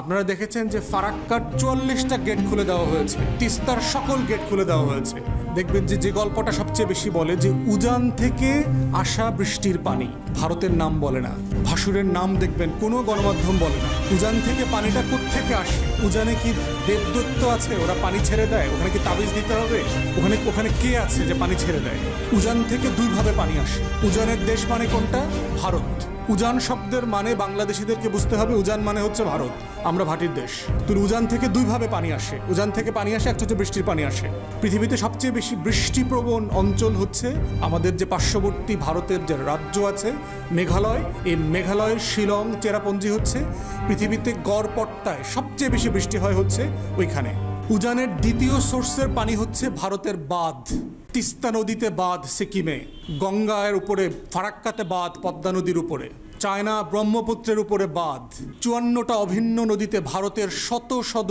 আপনারা দেখেছেন যে ফারাক্কার 44টা গেট খুলে দেওয়া হয়েছে, তিস্তার সকল গেট খুলে দেওয়া হয়েছে। দেখবেন যে গল্পটা সবচেয়ে বেশি বলে যে উজান থেকে আসা বৃষ্টির পানি, ভারতের নাম বলে না, ভাসুরের নাম দেখবেন কোনো গণমাধ্যম বলে না। উজান থেকে পানিটা কোত্থেকে আসে? উজানে কি দেবদত্ত আছে ওরা পানি ছেড়ে দেয়? ওখানে কি তাবিজ দিতে হবে? ওখানে কে আছে যে পানি ছেড়ে দেয়? উজান থেকে দুইভাবে পানি আসে। উজানের দেশ মানে কোনটা? ভারত। উজান শব্দের মানে বাংলাদেশিদেরকে বুঝতে হবে, উজান মানে হচ্ছে ভারত, আমরা ভাটির দেশ। তো উজান থেকে দুইভাবে পানি আসে। উজান থেকে পানি আসে, একটা হচ্ছে বৃষ্টির পানি আসে। পৃথিবীতে সবচেয়ে বেশি বৃষ্টিপ্রবণ অঞ্চল হচ্ছে আমাদের যে পার্শ্ববর্তী ভারতের যে রাজ্য আছে মেঘালয়। এই মেঘালয়ের শিলং চেরাপুঞ্জি হচ্ছে পৃথিবীতে গড়পড়তায় সবচেয়ে বেশি বৃষ্টি হয় হচ্ছে ওইখানে। উজানের দ্বিতীয় সোর্সের পানি হচ্ছে ভারতের বাঁধ, তিস্তা নদীতে বাঁধ সিকিমে, গঙ্গার উপরে ফারাক্কাতে বাঁধ পদ্মা নদীর উপরে, চায়না ব্রহ্মপুত্রের উপরে বাঁধ, 54টা অভিন্ন নদীতে ভারতের শত শত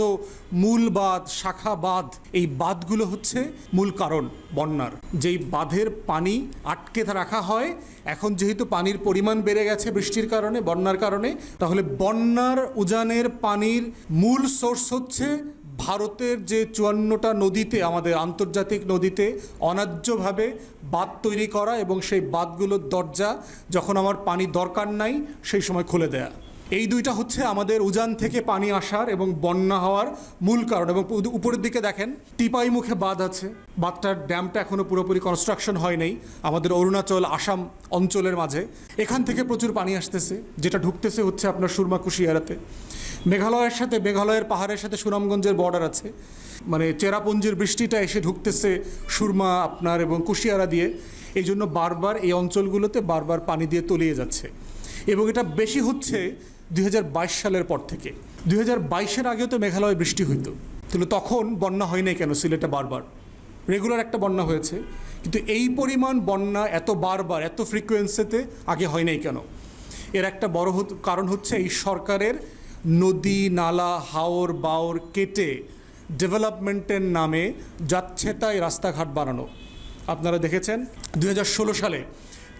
মূল বাঁধ, শাখা বাঁধ। এই বাঁধগুলো হচ্ছে মূল কারণ বন্যার। যেই বাঁধের পানি আটকে রাখা হয়, এখন যেহেতু পানির পরিমাণ বেড়ে গেছে বৃষ্টির কারণে, বন্যার কারণে, তাহলে বন্যার উজানের পানির মূল সোর্স হচ্ছে ভারতের যে 54টা নদীতে, আমাদের আন্তর্জাতিক নদীতে অন্যায্যভাবে বাঁধ তৈরি করা এবং সেই বাঁধগুলোর দরজা যখন আমার পানি দরকার নাই সেই সময় খুলে দেয়া। এই দুইটা হচ্ছে আমাদের উজান থেকে পানি আসার এবং বন্যা হওয়ার মূল কারণ। এবং উপরের দিকে দেখেন টিপাই মুখে বাঁধ আছে, বাঁধটার ড্যামটা এখনও পুরোপুরি কনস্ট্রাকশন হয় নাই আমাদের অরুণাচল আসাম অঞ্চলের মাঝে। এখান থেকে প্রচুর পানি আসতেছে, যেটা ঢুকতেছে হচ্ছে আপনার সুরমা কুশিয়ারাতে। মেঘালয়ের সাথে, মেঘালয়ের পাহাড়ের সাথে সুনামগঞ্জের বর্ডার আছে, মানে চেরাপুঞ্জির বৃষ্টিটা এসে ঢুকতেছে সুরমা আপনার এবং কুশিয়ারা দিয়ে। এই জন্য বারবার এই অঞ্চলগুলোতে বারবার পানি দিয়ে তলিয়ে যাচ্ছে এবং এটা বেশি হচ্ছে 2022 সালের পর থেকে। 2022-এর আগেও তো মেঘালয়ে বৃষ্টি হইতো, তাহলে তখন বন্যা হয় নাই কেন? সিলেটে বারবার রেগুলার একটা বন্যা হয়েছে, কিন্তু এই পরিমাণ বন্যা এত বারবার এত ফ্রিকোয়েন্সিতে আগে হয় নাই কেন? এর একটা বড় কারণ হচ্ছে এই সরকারের নদী নালা হাওর বাওর কেটে ডেভেলপমেন্টের নামে যাচ্ছে তাই রাস্তাঘাট বানানো। আপনারা দেখেছেন 2016 সালে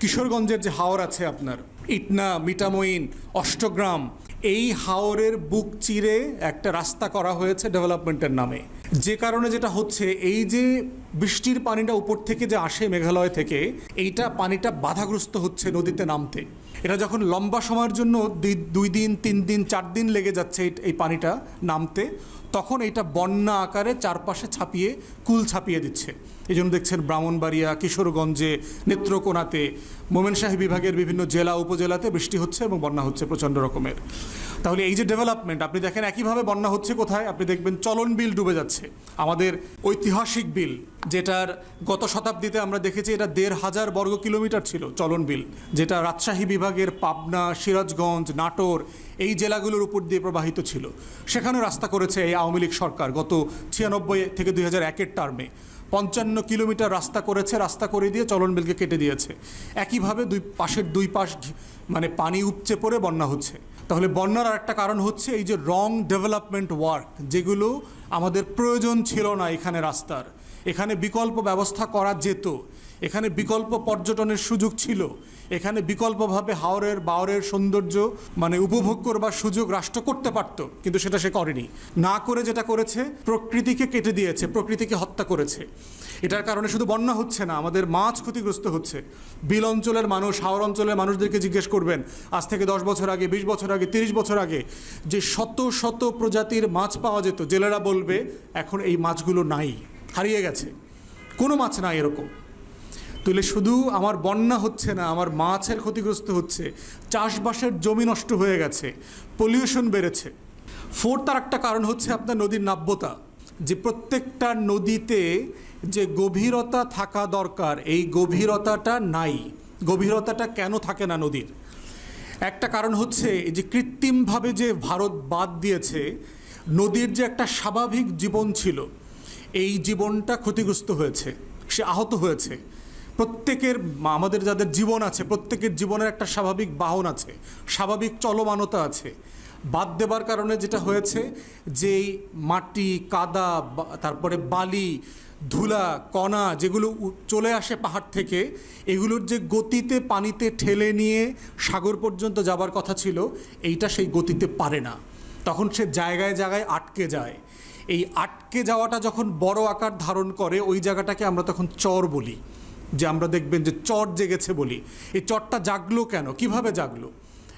কিশোরগঞ্জের যে হাওর আছে আপনার ইটনা, মিটামইন, অষ্টগ্রাম, এই হাওরের বুক চিরে একটা রাস্তা করা হয়েছে ডেভেলপমেন্টের নামে। যে কারণে যেটা হচ্ছে, এই যে বৃষ্টির পানিটা উপর থেকে যে আসে মেঘালয় থেকে, এইটা পানিটা বাধাগ্রস্ত হচ্ছে নদীতে নামতে। এটা যখন লম্বা সময়ের জন্য 2 দিন 3 দিন 4 দিন লেগে যাচ্ছে এই পানিটা নামতে, তখন এইটা বন্যা আকারে চারপাশে কুল ছাপিয়ে দিচ্ছে। এই জন্য দেখছেন ব্রাহ্মণবাড়িয়া, কিশোরগঞ্জে, নেত্রকোনাতে, ময়মনসিংহ বিভাগের বিভিন্ন জেলা উপজেলাতে বৃষ্টি হচ্ছে এবং বন্যা হচ্ছে প্রচণ্ড রকমের। তাহলে এই যে ডেভেলপমেন্ট, আপনি দেখেন একইভাবে বন্যা হচ্ছে কোথায়? আপনি দেখবেন চলন বিল ডুবে যাচ্ছে, আমাদের ঐতিহাসিক বিল, যেটার গত শতাব্দীতে আমরা দেখেছি এটা 1500 বর্গ কিলোমিটার ছিল চলন বিল, যেটা রাজশাহী বিভাগের পাবনা, সিরাজগঞ্জ, নাটোর এই জেলাগুলোর উপর দিয়ে প্রবাহিত ছিল। সেখানে রাস্তা করেছে এই আওয়ামী লীগ সরকার গত 96 থেকে 2001-এর টার্মে 55 কিলোমিটার রাস্তা করেছে। রাস্তা করে দিয়ে চলন বিলকে কেটে দিয়েছে। একইভাবে দুই পাশ মানে পানি উপচে পড়ে বন্যা হচ্ছে। তাহলে বন্যার আর একটা কারণ হচ্ছে এই যে রং ডেভেলপমেন্ট ওয়ার্ক, যেগুলো আমাদের প্রয়োজন ছিল না এখানে রাস্তার। এখানে বিকল্প ব্যবস্থা করা যেত, এখানে বিকল্প পর্যটনের সুযোগ ছিল, এখানে বিকল্পভাবে হাওরের বাওরের সৌন্দর্য মানে উপভোগ করবার সুযোগ রাষ্ট্র করতে পারত, কিন্তু সেটা সে করেনি। না করে যেটা করেছে, প্রকৃতিকে কেটে দিয়েছে, প্রকৃতিকে হত্যা করেছে। এটার কারণে শুধু বন্যা হচ্ছে না, আমাদের মাছ ক্ষতিগ্রস্ত হচ্ছে। বিল অঞ্চলের মানুষ, হাওর অঞ্চলের মানুষদেরকে জিজ্ঞেস করবেন আজ থেকে 10 বছর আগে, 20 বছর আগে, 30 বছর আগে যে শত শত প্রজাতির মাছ পাওয়া যেত, জেলেরা বলবে এখন এই মাছগুলো নাই, হারিয়ে গেছে, কোনো মাছ নাই এরকম। তাহলে শুধু আমার বন্যা হচ্ছে না, আমার মাছের ক্ষতিগ্রস্ত হচ্ছে, চাষবাসের জমি নষ্ট হয়ে গেছে, পলিউশন বেড়েছে। তার একটা কারণ হচ্ছে আপনার নদীর নাব্যতা, যে প্রত্যেকটা নদীতে যে গভীরতা থাকা দরকার এই গভীরতাটা নাই। গভীরতাটা কেন থাকে না নদীর? একটা কারণ হচ্ছে যে কৃত্রিমভাবে যে ভারত বাঁধ দিয়েছে, নদীর যে একটা স্বাভাবিক জীবন ছিল এই জীবনটা ক্ষতিগ্রস্ত হয়েছে, সে আহত হয়েছে। প্রত্যেকের, আমাদের যাদের জীবন আছে প্রত্যেকের জীবনের একটা স্বাভাবিক বাহন আছে, স্বাভাবিক চলমানতা আছে। বাদ দেবার কারণে যেটা হয়েছে যে মাটি, কাদা, তারপরে বালি, ধুলা, কণা যেগুলো চলে আসে পাহাড় থেকে, এগুলোর যে গতিতে পানিতে ঠেলে নিয়ে সাগর পর্যন্ত যাবার কথা ছিল, এইটা সেই গতিতে পারে না। তখন সে জায়গায় জায়গায় আটকে যায়। এই আটকে যাওয়াটা যখন বড় আকার ধারণ করে ওই জায়গাটাকে আমরা তখন চর বলি, যে আমরা দেখবেন যে চর জেগেছে বলি। এই চরটা জাগলো কেন, কিভাবে জাগলো?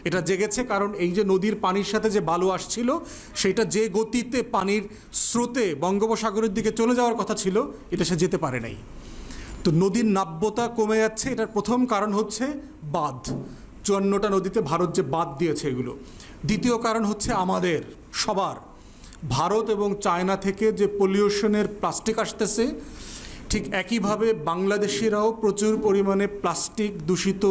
এটা জেগেছে কারণ এই যে নদীর পানির সাথে যে বালু আসছিল সেটা যে গতিতে পানির স্রোতে বঙ্গোপসাগরের দিকে চলে যাওয়ার কথা ছিল এটা সে যেতে পারে নাই। তো নদীর নাব্যতা কমে যাচ্ছে, এটার প্রথম কারণ হচ্ছে বাঁধ। 54টা নদীতে ভারত যে বাঁধ দিয়েছে এগুলো। দ্বিতীয় কারণ হচ্ছে আমাদের সবার, ভারত এবং চায়না থেকে যে পলিউশনের প্লাস্টিক আসতেছে, ঠিক একইভাবে বাংলাদেশিরাও প্রচুর পরিমাণে প্লাস্টিক দূষিত,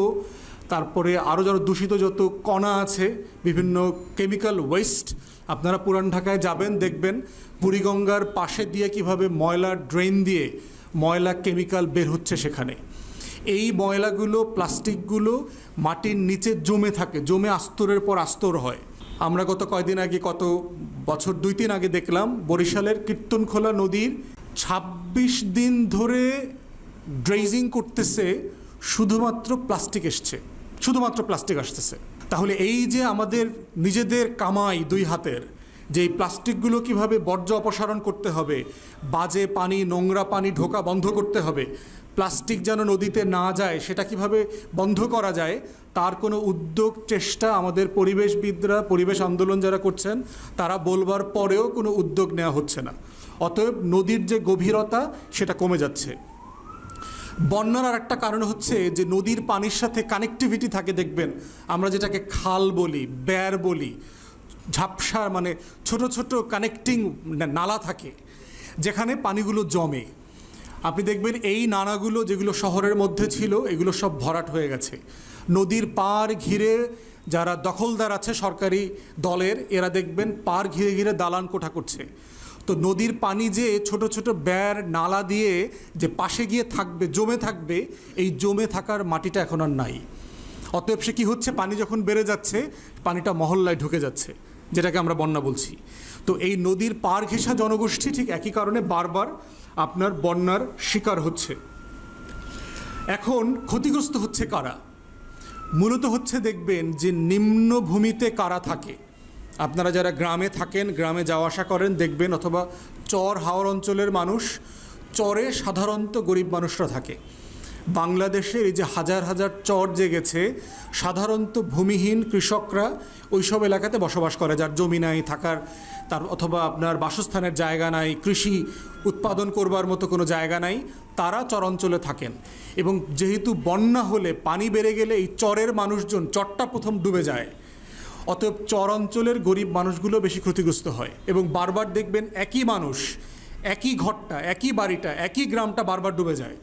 তারপরে আরও যারা দূষিত যত কণা আছে, বিভিন্ন কেমিক্যাল ওয়েস্ট। আপনারা পুরান ঢাকায় যাবেন, দেখবেন বুড়িগঙ্গার পাশে দিয়ে কিভাবে ময়লা ড্রেন দিয়ে ময়লা কেমিক্যাল বের হচ্ছে সেখানে। এই ময়লাগুলো, প্লাস্টিকগুলো মাটির নিচে জমে থাকে, জমে আস্তরের পর আস্তর হয়। আমরা গত কয়দিন আগে, কত বছর 2-3 আগে দেখলাম বরিশালের কীর্তনখোলা নদীর 26 দিন ধরে ড্রেজিং করতেছে, শুধুমাত্র প্লাস্টিক এসছে, শুধুমাত্র প্লাস্টিক আসতেছে। তাহলে এই যে আমাদের নিজেদের কামাই 2 হাতের, যে এই প্লাস্টিকগুলো কীভাবে বর্জ্য অপসারণ করতে হবে, বাজে পানি, নোংরা পানি ঢোকা বন্ধ করতে হবে, প্লাস্টিক যেন নদীতে না যায় সেটা কিভাবে বন্ধ করা যায়, তার কোনো উদ্যোগ, চেষ্টা আমাদের পরিবেশবিদরা, পরিবেশ আন্দোলন যারা করছেন তারা বলবার পরেও কোনো উদ্যোগ নেওয়া হচ্ছে না। অতএব নদীর যে গভীরতা সেটা কমে যাচ্ছে। বন্যার আর একটা কারণ হচ্ছে যে নদীর পানির সাথে কানেক্টিভিটি থাকে, দেখবেন আমরা যেটাকে খাল বলি, বের বলি, ঝাপসা মানে ছোট ছোট কানেক্টিং নালা থাকে যেখানে পানিগুলো জমে। আপনি দেখবেন এই নালাগুলো যেগুলো শহরের মধ্যে ছিল এগুলো সব ভরাট হয়ে গেছে। নদীর পাড় ঘিরে যারা দখলদার আছে সরকারি দলের, এরা দেখবেন পাড় ঘিরে ঘিরে দালান কোঠা করছে। তো নদীর পানি যে ছোট ছোট বের নালা দিয়ে যে পাশে গিয়ে থাকবে, জমে থাকবে, এই জমে থাকার মাটিটা এখন আর নাই। অতএব সে কী হচ্ছে, পানি যখন বেড়ে যাচ্ছে পানিটা মহল্লায় ঢুকে যাচ্ছে, যেটাকে আমরা বন্যা বলছি। তো এই নদীর পাড় ঘেঁষা জনগোষ্ঠী ঠিক একই কারণে বারবার আপনার বন্যার শিকার হচ্ছে। এখন ক্ষতিগ্রস্ত হচ্ছে কারা? মূলত হচ্ছে দেখবেন যে নিম্নভূমিতে কারা থাকে। আপনারা যারা গ্রামে থাকেন, গ্রামে যাওয়া আসা করেন, দেখবেন, অথবা চর হাওর অঞ্চলের মানুষ, চরে সাধারণত গরিব মানুষরা থাকে। বাংলাদেশের এই যে হাজার হাজার চর জেগেছে, সাধারণত ভূমিহীন কৃষকরা ওইসব এলাকাতে বসবাস করে, যার জমি নাই থাকার, তার অথবা আপনার বাসস্থানের জায়গা নাই, কৃষি উৎপাদন করবার মতো কোনো জায়গা নাই, তারা চর অঞ্চলে থাকেন। এবং যেহেতু বন্যা হলে পানি বেড়ে গেলে এই চরের মানুষজন, চরটা প্রথম ডুবে যায়। অতএব চর অঞ্চলের গরিব মানুষগুলো বেশি ক্ষতিগ্রস্ত হয়। এবং বারবার দেখবেন একই মানুষ, একই ঘরটা, একই বাড়িটা, একই গ্রামটা বারবার ডুবে যায়।